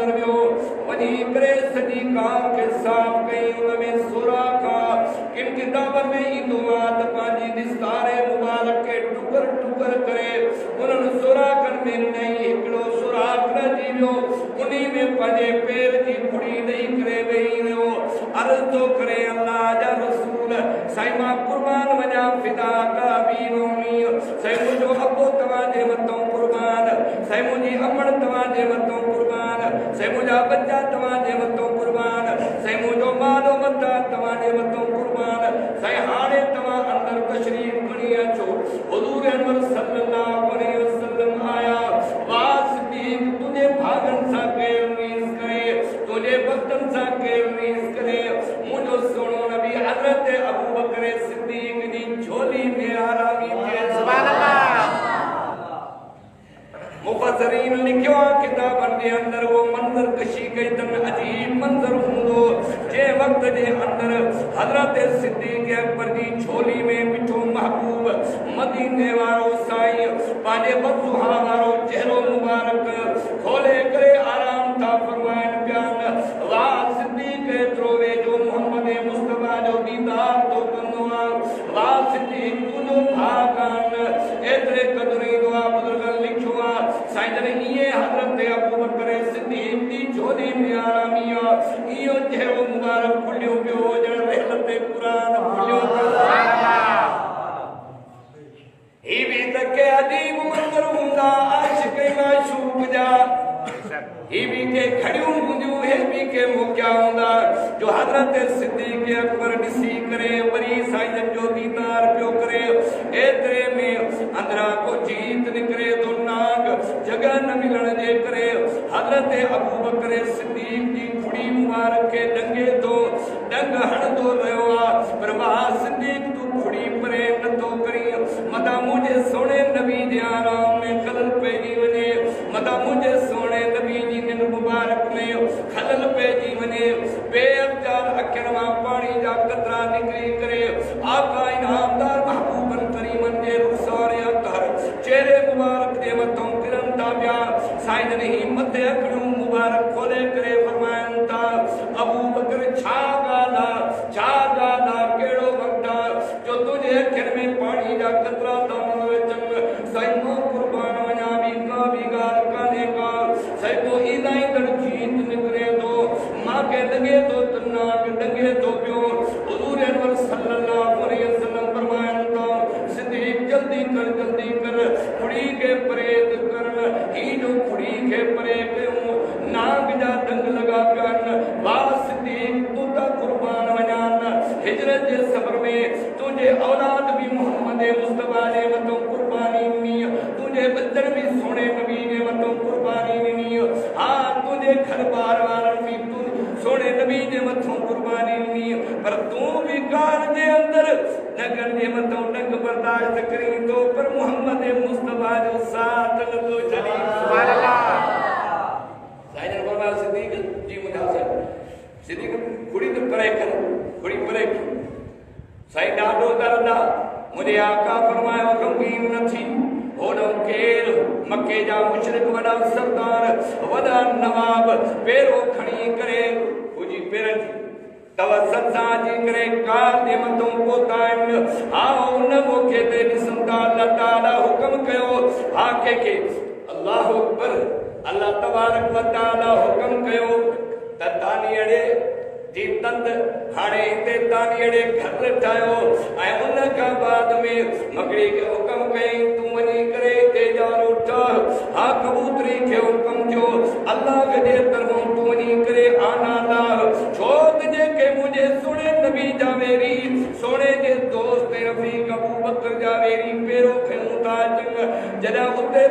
अंदर वियो वनी करे सजी काम के साफ कई उनमें सुराखा किन किताबन में इंदुआत पाजी निस्तारे मुबारक के टुकर टुकर करे उनन सुराखन में नहीं एकड़ो सुराख न जीवियो उन्हीं में पाजे पैर जी फुड़ी नहीं करे वही वियो अर्ज तो करे अल्लाह जा रसूल साईमा कुर्बान वजा फिदा का बीनोमी साई मुझो अब्बो तवाजे मतो कुर्बान साई मुझी अमड़ तवाजे मतो कुर्बान साई मुझा बच्चा तवाजे मतो कुर्बान साई मुझो मालो मता तवाजे मतो कुर्बान साई हाने तवा अंदर तशरीफ खणी अचो हुजूर अनवर सल्लल्लाहु अलैहि वसल्लम आया वासदीक तुझे भागन सा के उम्मीद करे तुझे वक्तन सा के उम्मीद करे मुझो सोनो नबी हजरत अबू बकर सिद्दीक दी झोली में आरामी के सुभान अल्लाह मुफस्सरीन लिखियो किताबन दे अंदर वो मंजर कशी कई तन अजीब मंजर हुंदो जे वक्त दे अंदर हजरत सिद्दीक अकबर दी झोली में मिठो महबूब मदीने वारो साई पाजे बदसुहा वारो चेहरो मुबारक खोले करे आराम था फरमाइन बयान वा सिद्दीक त्रोवे जो मोहम्मद मुस्तफा जो दीदार तो कन्नवा वा सिद्दीक तुनो भागन एतरे कदरी दुआ बुजुर्ग लिखवा साइदन ये हजरत अबू बकर सिद्दीक दी झोली में आरामिया इयो चेहरो मुबारक खुलियो पियो जण रहलत कुरान खुलियो सुभान अल्लाह ही भी तके अजीब मंजर हुंदा आशिक माशूक जा ही भी के खड़ियों हुंदियो है भी के मुक्या हुंदा जो हजरत सिद्दीक अकबर दिसी करे वरी साइदन जो दीदार पियो करे एतरे में अंदरा को जीत निकरे तो नाग जगह न मिलन जे करे हजरत अबू बकर सिद्दीक दी खुड़ी मुबारक के डंगे तो डंग हण दो रयो पर वा सिद्दीक तू खुड़ी परे न तो करी मदा मुझे सोने नबी दे आराम में खलल पे जीवने मदा मुझे सोने नबी जी ने मुबारक में खलल पे जीवने बेअबजार अखरमा पानी जा कतरा निकली करे आका इनामदार महबूबन करीमन जे रुखसार अतर चेहरे मुबारक दे मतो किरण ताबिया साइद नहीं मथे अखड़ू मुबारक खोले करे फरमायन ता अबू बकर छा गाला केड़ो वक्ता जो तुझे अखर में पानी जा कतरा दम वचन साइनो कुर्बान वना भी गाल काने का सै को इदाई दर जीत निकरे दो मां के लगे तो तन्ना के डंगे तो पियो हुजूर अनवर सल्लल्लाहु अलैहि वसल्लम फरमाया तो सिद्दीक जल्दी कर खुड़ी के परेद करन ही जो खुड़ी के परे कयो नाग जा डंग लगा करन वा सिद्दीक तू ता कुर्बान वजान हिजरत जे सफर में तुझे औलाद भी मोहम्मद मुस्तफा ने मतो कुर्बानी नी तुझे बच्चन भी सोने नबी ने मतो कुर्बानी नी हां तुझे घर बार वारन भी तू सोने नबी ने मतो कुर्बानी नी पर तू भी कार जे अंदर नगर जे मतो डंग बर्दाश्त करी तो पर मोहम्मद मुस्तफा जो साथ न तो चली सुभान अल्लाह साइदन फरमाया सिद्दीक जी मुझे सिद्दीक खुड़ी तो परे कर खुड़ी परे साई डाडो दरदा मुझे आका फरमायो गमगीन न थी होडो केर मक्के जा मुशरिक वडा सरदार वडा नवाब पेरो खणी करे तुजी पेरन तवसत साजी करे का दे मतो पोताइन आओ न मोके ते निसंदा अल्लाह ताला हुक्म कयो आके के अल्लाह अकबर अल्लाह तबारक व तआला हुक्म कयो ततानी अड़े जी तंद हाणे ते तानियड़े घर ठायो ऐ उन का बाद में मगड़ी के हुक्म कई तू वनी करे ते जान उठ हा कबूतरी के हुक्म जो अल्लाह के तरफों तू वनी करे आना ला छोत जे के मुझे सुने नबी जावेरी सोने जे दोस्त रफीक अबू बकर जावेरी पेरो खयूं ता जंग जदा उते